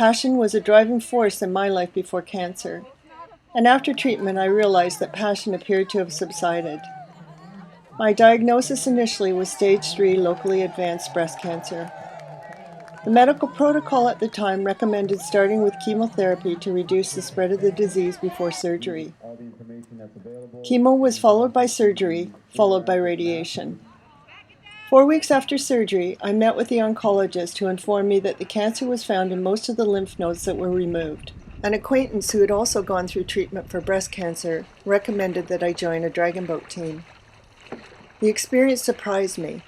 Passion was a driving force in my life before cancer, and after treatment I realized that passion appeared to have subsided. My diagnosis initially was stage 3 locally advanced breast cancer. The medical protocol at the time recommended starting with chemotherapy to reduce the spread of the disease before surgery. Chemo was followed by surgery, followed by radiation. 4 weeks after surgery, I met with the oncologist who informed me that the cancer was found in most of the lymph nodes that were removed. An acquaintance who had also gone through treatment for breast cancer recommended that I join a DragonBoat team. The experience surprised me.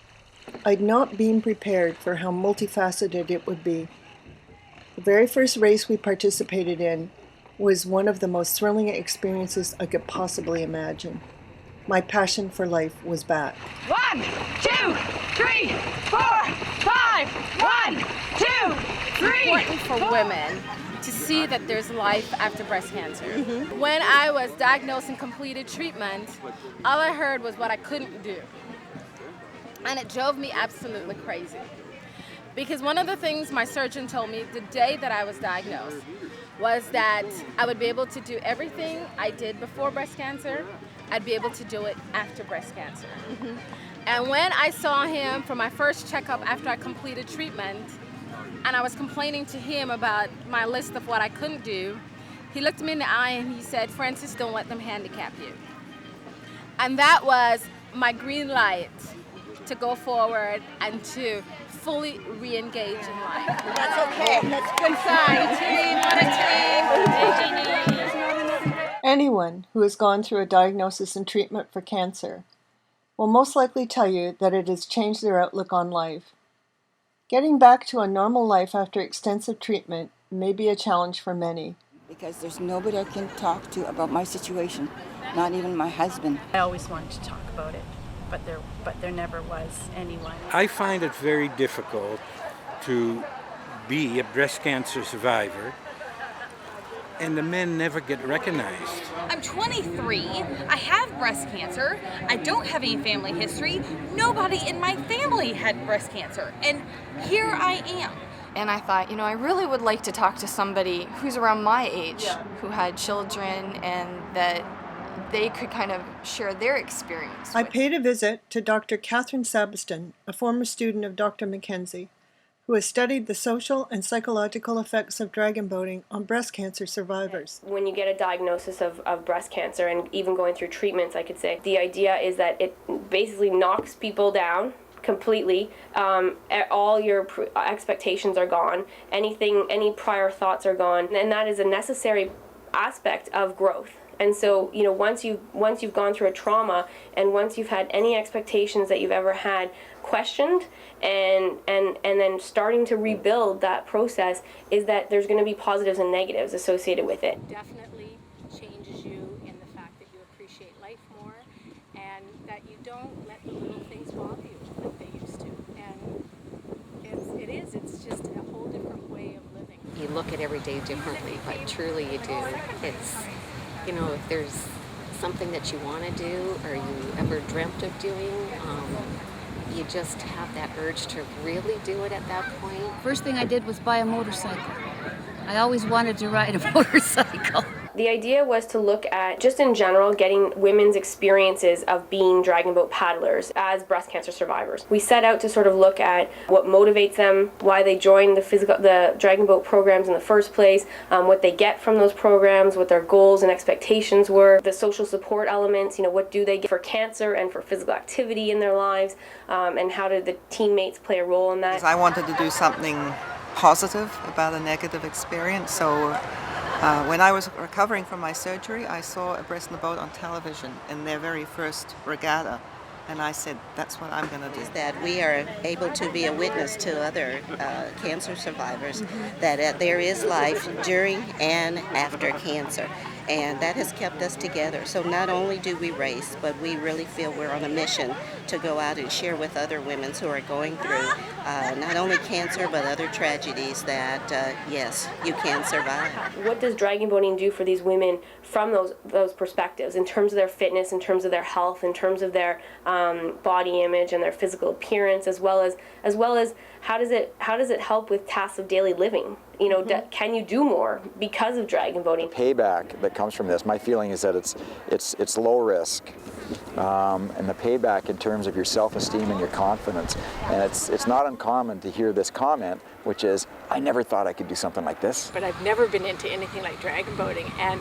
I'd not been prepared for how multifaceted it would be. The very first race we participated in was one of the most thrilling experiences I could possibly imagine. My passion for life was back. 1, 2, 3, 4, 5. 1, 2, 3. It's important for women to see that there's life after breast cancer. Mm-hmm. When I was diagnosed and completed treatment, all I heard was what I couldn't do. And it drove me absolutely crazy. Because one of the things my surgeon told me the day that I was diagnosed was that I would be able to do everything I did before breast cancer, I'd be able to do it after breast cancer. Mm-hmm. And when I saw him for my first checkup after I completed treatment, and I was complaining to him about my list of what I couldn't do, he looked me in the eye and he said, "Frances, don't let them handicap you." And that was my green light to go forward and to fully re-engage in life. That's okay. That's good sign. Team, what a team. Anyone who has gone through a diagnosis and treatment for cancer will most likely tell you that it has changed their outlook on life. Getting back to a normal life after extensive treatment may be a challenge for many. Because there's nobody I can talk to about my situation, not even my husband. I always wanted to talk about it, but there never was anyone. I find it very difficult to be a breast cancer survivor, and the men never get recognized. I'm 23, I have breast cancer, I don't have any family history, nobody in my family had breast cancer, and here I am. And I thought, I really would like to talk to somebody who's around my age, who had children, and that they could kind of share their experience. I paid a visit to Dr. Catherine Sabiston, a former student of Dr. Mackenzie, who has studied the social and psychological effects of dragon boating on breast cancer survivors. When you get a diagnosis of breast cancer and even going through treatments, I could say, the idea is that it basically knocks people down completely. All your expectations are gone. Any prior thoughts are gone. And that is a necessary aspect of growth. And so, once you've gone through a trauma, and once you've had any expectations that you've ever had questioned, and then starting to rebuild that process, is that there's going to be positives and negatives associated with it. Definitely changes you in the fact that you appreciate life more, and that you don't let the little things bother you like they used to. And it's just a whole different way of living. You look at every day differently, but truly you do. It's, if there's something that you want to do or you ever dreamt of doing, you just have that urge to really do it at that point. First thing I did was buy a motorcycle. I always wanted to ride a motorcycle. The idea was to look at, just in general, getting women's experiences of being dragon boat paddlers as breast cancer survivors. We set out to sort of look at what motivates them, why they join the dragon boat programs in the first place, what they get from those programs, what their goals and expectations were, the social support elements, what do they get for cancer and for physical activity in their lives, and how did the teammates play a role in that. I wanted to do something positive about a negative experience, so when I was recovering from my surgery, I saw a breast in the boat on television in their very first regatta, and I said, that's what I'm going to do. Is that we are able to be a witness to other cancer survivors, that there is life during and after cancer. And that has kept us together. So not only do we race, but we really feel we're on a mission to go out and share with other women who are going through not only cancer, but other tragedies that, yes, you can survive. What does dragon boating do for these women from those perspectives, in terms of their fitness, in terms of their health, in terms of their body image and their physical appearance, as well as how does it help with tasks of daily living? You know, can you do more because of dragon boating? Payback that comes from this, my feeling is that it's low risk, and the payback in terms of your self-esteem and your confidence. And it's not uncommon to hear this comment, which is, I never thought I could do something like this. But I've never been into anything like dragon boating, and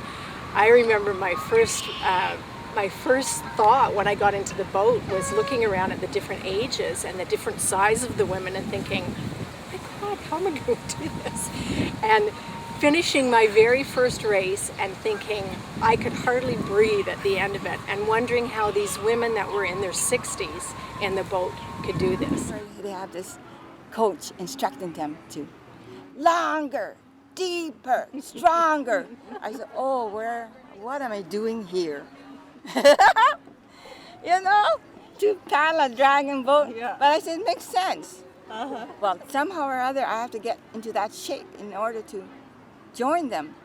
I remember my first thought when I got into the boat was looking around at the different ages and the different size of the women and thinking, my God, how am I going to do this? And finishing my very first race and thinking I could hardly breathe at the end of it, and wondering how these women that were in their 60s in the boat could do this. They have this coach instructing them to longer, deeper, stronger. I said, oh, what am I doing here? You know, to paddle a dragon boat. Yeah. But I said, it makes sense. Well, somehow or other, I have to get into that shape in order to join them.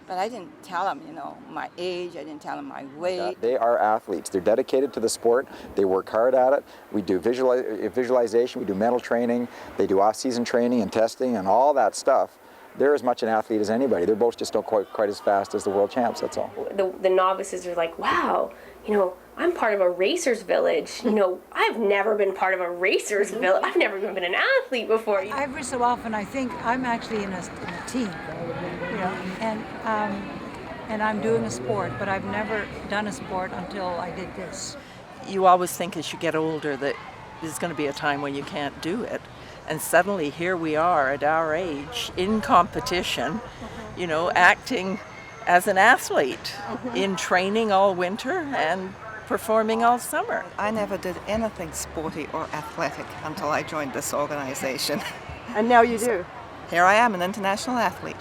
But I didn't tell them, you know, my age. I didn't tell them my weight. They are athletes. They're dedicated to the sport. They work hard at it. We do visualization. We do mental training. They do off-season training and testing and all that stuff. They're as much an athlete as anybody. Their boats just don't quite as fast as the world champs, that's all. The novices are like, wow, you know, I'm part of a racer's village. You know, I've never been part of a racer's village. I've never even been an athlete before. Every so often I think I'm actually in a team, you know, and I'm doing a sport, but I've never done a sport until I did this. You always think as you get older that there's going to be a time when you can't do it. And suddenly here we are at our age in competition, you know, acting as an athlete in training all winter and performing all summer. I never did anything sporty or athletic until I joined this organization. And now you do. Here I am, an international athlete.